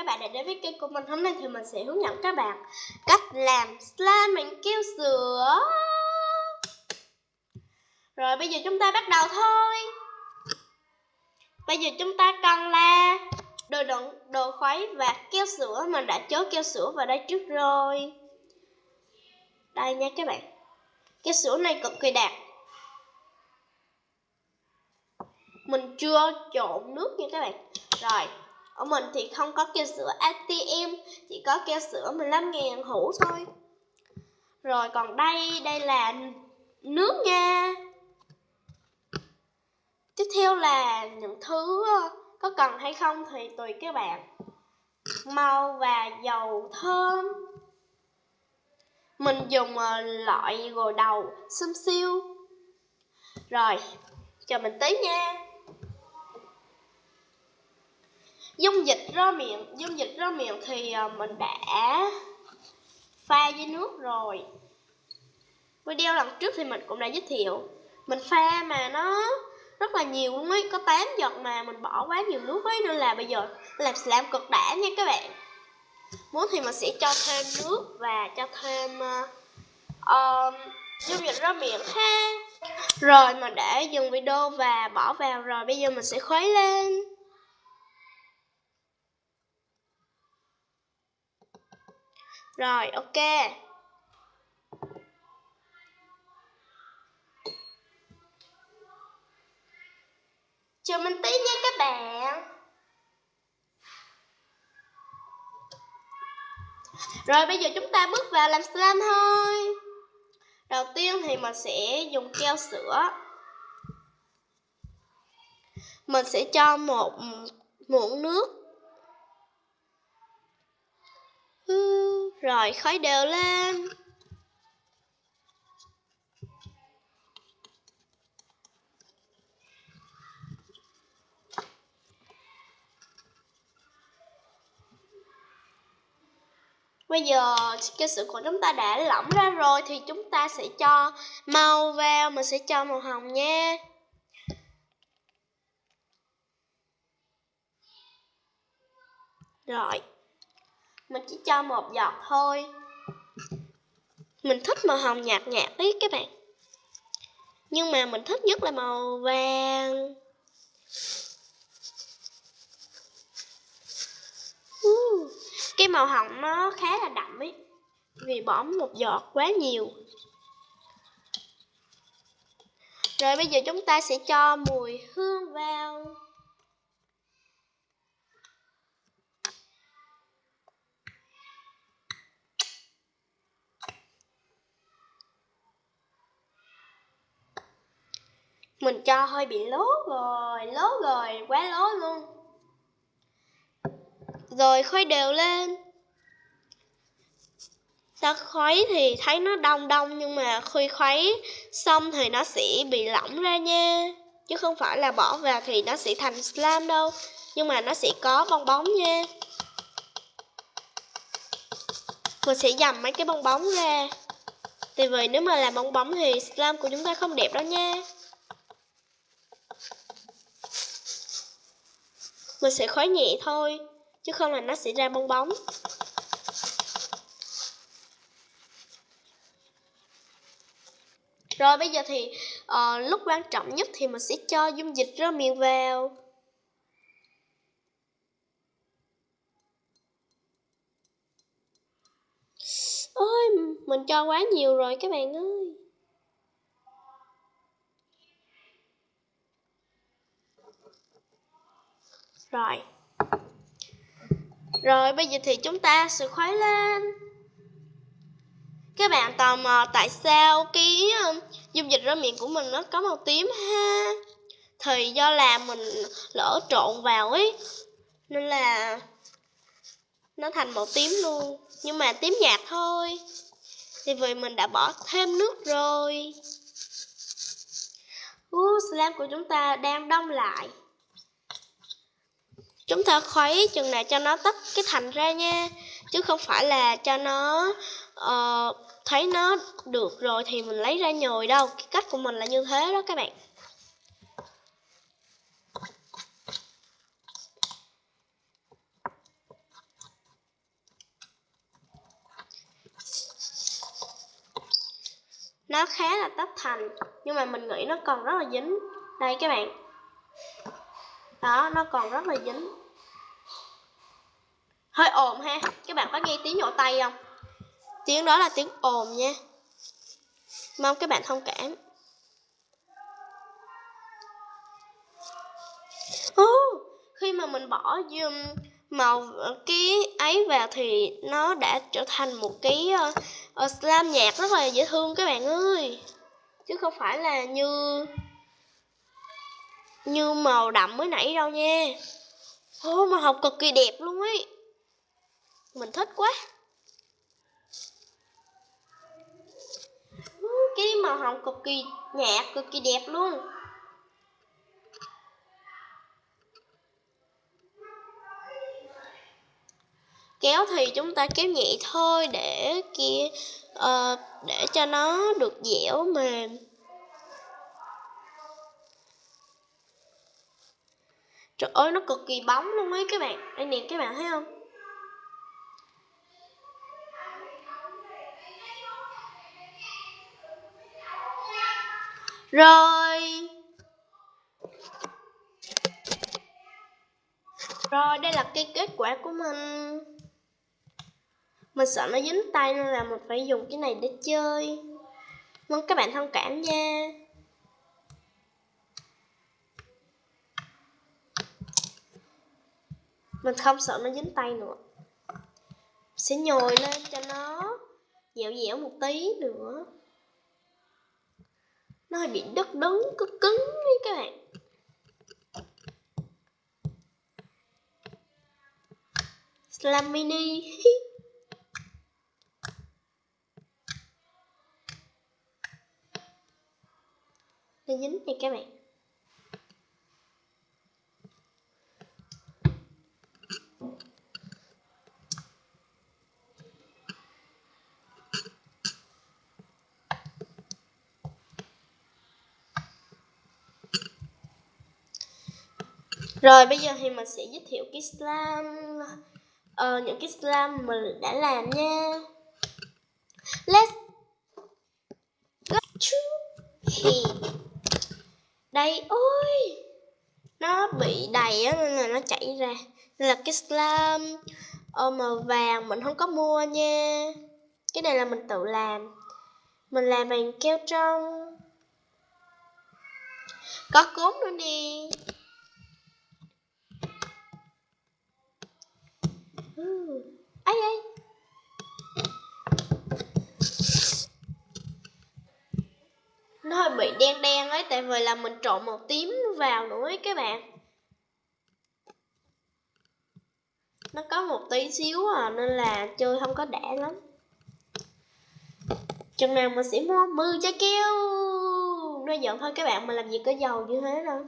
các bạn đã đến với kênh của mình. Hôm nay thì mình sẽ hướng dẫn các bạn cách làm slime bánh keo sữa. Rồi bây giờ chúng ta bắt đầu thôi. Bây giờ chúng ta cần là đồ đựng, đồ khuấy và keo sữa. Mình đã chứa keo sữa vào đây trước rồi. Đây nha các bạn. Keo sữa này cực kỳ đặc. Mình chưa trộn nước nha các bạn. Rồi, ở mình thì không có keo sữa ATM, chỉ có keo sữa 15.000 hũ thôi. Rồi còn đây là nước nha. Tiếp theo là những thứ có cần hay không thì tùy các bạn. Màu và dầu thơm. Mình dùng loại gội đầu xum siêu. Rồi, chờ mình tí nha. Dung dịch rơ miệng thì mình đã pha với nước rồi. Video lần trước thì mình cũng đã giới thiệu. Mình pha mà nó rất là nhiều luôn ấy, có 8 giọt mà mình bỏ quá nhiều nước ấy, nên là bây giờ làm slime cực đã nha các bạn. Muốn thì mình sẽ cho thêm nước và cho thêm dung dịch rơ miệng ha. Rồi mình đã dừng video và bỏ vào rồi, bây giờ mình sẽ khuấy lên. Rồi ok. Chờ mình tí nha các bạn. Rồi bây giờ chúng ta bước vào làm slime thôi. Đầu tiên thì mình sẽ dùng keo sữa. Mình sẽ cho một muỗng nước. Rồi khuấy đều lên. Bây giờ keo sữa của chúng ta đã lỏng ra rồi thì chúng ta sẽ cho màu vào. Mình sẽ cho màu hồng nha. Rồi, mình chỉ cho một giọt thôi. Mình thích màu hồng nhạt nhạt đấy các bạn. Nhưng mà mình thích nhất là màu vàng. Cái màu hồng nó khá là đậm ấy, vì bỏ một giọt quá nhiều. Rồi bây giờ chúng ta sẽ cho mùi hương vào. Mình cho hơi bị lố rồi, quá lố luôn. Rồi khuấy đều lên. Ta khuấy thì thấy nó đông đông, nhưng mà khi khuấy xong thì nó sẽ bị lỏng ra nha. Chứ không phải là bỏ vào thì nó sẽ thành slime đâu. Nhưng mà nó sẽ có bong bóng nha. Mình sẽ dầm mấy cái bong bóng ra. Tại vì nếu mà làm bong bóng thì slime của chúng ta không đẹp đâu nha. Mình sẽ khuấy nhẹ thôi, chứ không là nó sẽ ra bong bóng. Rồi bây giờ thì lúc quan trọng nhất thì mình sẽ cho dung dịch rơ miệng vào. Ôi, mình cho quá nhiều rồi các bạn ơi. Rồi bây giờ thì chúng ta sẽ khuấy lên. Các bạn tò mò tại sao cái dung dịch rơ miệng của mình nó có màu tím ha? Thì do là mình lỡ trộn vào ấy, nên là nó thành màu tím luôn. Nhưng mà tím nhạt thôi. Thì vì mình đã bỏ thêm nước rồi. Slime của chúng ta đang đông lại. Chúng ta khuấy chừng nào cho nó tách cái thành ra nha. Chứ không phải là cho nó thấy nó được rồi thì mình lấy ra nhồi đâu. Cái cách của mình là như thế đó các bạn. nó khá là tách thành, nhưng mà mình nghĩ nó còn rất là dính. Đây các bạn, đó, nó còn rất là dính. Hơi ồn ha, các bạn có nghe tiếng nhổ tay không? Tiếng đó là tiếng ồn nha, mong các bạn thông cảm. Khi mà mình bỏ màu cái ấy vào thì nó đã trở thành một cái slime nhạt rất là dễ thương các bạn ơi, chứ không phải là như màu đậm mới nãy đâu nha. Màu hồng cực kỳ đẹp luôn ấy, mình thích quá. Cái màu hồng cực kỳ nhạt, cực kỳ đẹp luôn. Kéo thì chúng ta kéo nhẹ thôi để để cho nó được dẻo mềm. Trời ơi, nó cực kỳ bóng luôn ấy các bạn. Đây nè, các bạn thấy không? Rồi đây là cái kết quả của mình. Mình sợ nó dính tay nên là mình phải dùng cái này để chơi. Mong các bạn thông cảm nha. Mình không sợ nó dính tay nữa. Sẽ nhồi lên cho nó dẻo dẻo một tí nữa. Nó hơi bị đất đứng, cứng ấy các bạn. Slime mini. Nó dính này các bạn. Rồi bây giờ thì mình sẽ giới thiệu cái slime, những cái slime mình đã làm nha. Let's go to đây. Ôi, nó bị đầy á nên là nó chảy ra. Đây là cái slime màu vàng, mình không có mua nha. Cái này là mình tự làm. Mình làm bằng keo trong. Có cốm nữa nè. Ấy ấy. Nó hơi bị đen đen ấy, tại vì là mình trộn màu tím vào nữa ấy các bạn. Nó có một tí xíu nên là chơi không có đã lắm. Chừng nào mình sẽ mua 10 chai keo. Nói giỡn thôi các bạn, mình làm gì có dầu như thế đâu.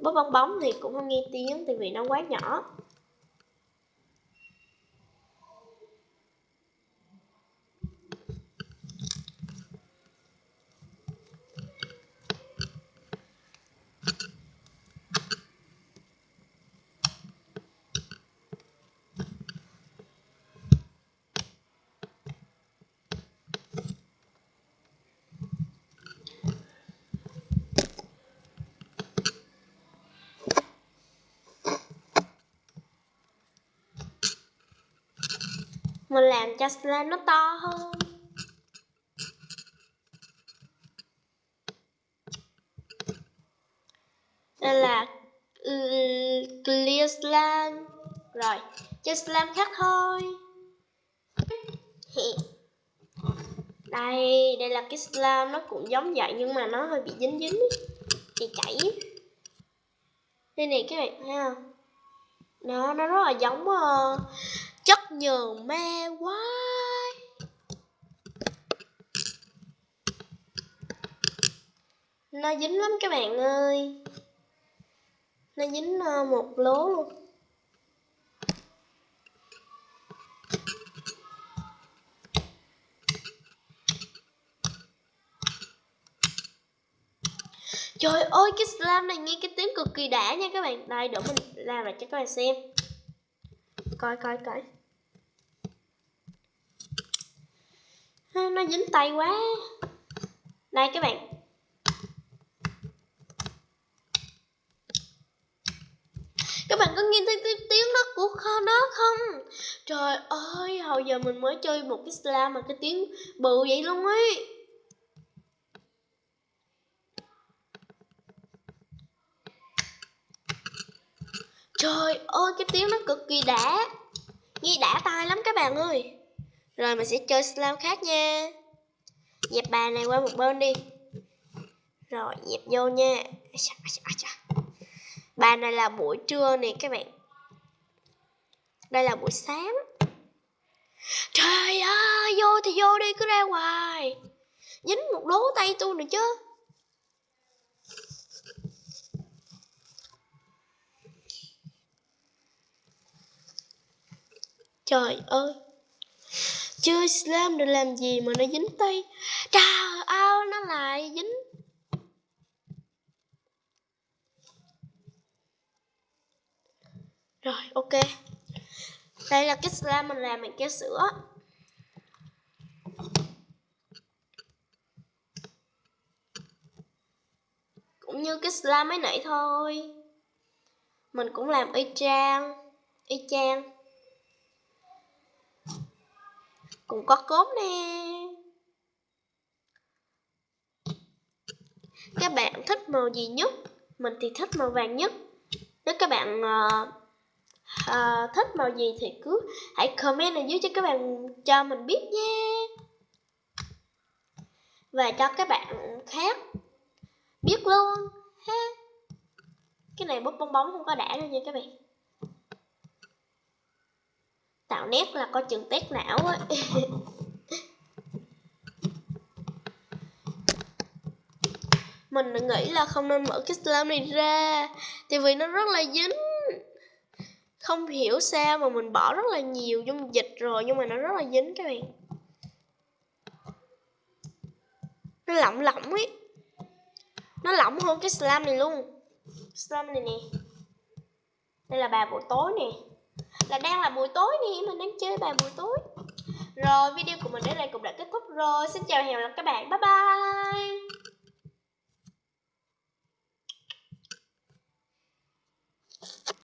Bóp bong bóng thì cũng không nghe tiếng tại vì nó quá nhỏ. Mình làm cho slime nó to hơn. Đây là clear slime. Rồi, cho slime khác thôi. Đây là cái slime, nó cũng giống vậy nhưng mà nó hơi bị dính dính thì chảy. Đây này các bạn thấy không? Nó rất là giống chất nhờn ma quái. Nó dính lắm các bạn ơi. Nó dính một lố luôn. Trời ơi, cái slime này nghe cái tiếng cực kỳ đã nha các bạn. Đây, để mình làm lại cho các bạn xem. Coi. Nó dính tay quá. Đây các bạn. Các bạn có nghe thấy tiếng đó của nó không? Trời ơi, hồi giờ mình mới chơi một cái slime mà cái tiếng bự vậy luôn ấy. Trời ơi, cái tiếng nó cực kỳ đã. Nghe đã tai lắm các bạn ơi. Rồi mình sẽ chơi slime khác nha. Dẹp bàn này qua một bên đi. Rồi dẹp vô nha. Bàn này là buổi trưa nè các bạn. Đây là buổi sáng. Trời ơi, vô thì vô đi, cứ ra hoài. Dính một đố tay tôi nữa chứ. Trời ơi, chơi slime để làm gì mà nó dính tay. Trời ơi, nó lại dính. Rồi, ok. Đây là cái slime mình làm bằng keo sữa. Cũng như cái slime mới nãy thôi. Mình cũng làm y chang. Cũng có cốm nè. Các bạn thích màu gì nhất? Mình thì thích màu vàng nhất. Nếu các bạn thích màu gì thì cứ hãy comment ở dưới cho các bạn cho mình biết nha. Và cho các bạn khác biết luôn ha. Cái này bút bong bóng không có đã đâu nha các bạn. Tạo nét là coi chừng tét não á. Mình nghĩ là không nên mở cái slime này ra, tại vì nó rất là dính. Không hiểu sao mà mình bỏ rất là nhiều dung dịch rồi nhưng mà nó rất là dính các bạn. Nó lỏng ấy. Nó lỏng hơn cái slime này luôn. Slime này nè. Đây là bài buổi tối nè. Là đang là buổi tối nè, mình đang chơi bài buổi tối. Rồi video của mình đến đây cũng đã kết thúc rồi. Xin chào và hẹn gặp lại các bạn. Bye bye.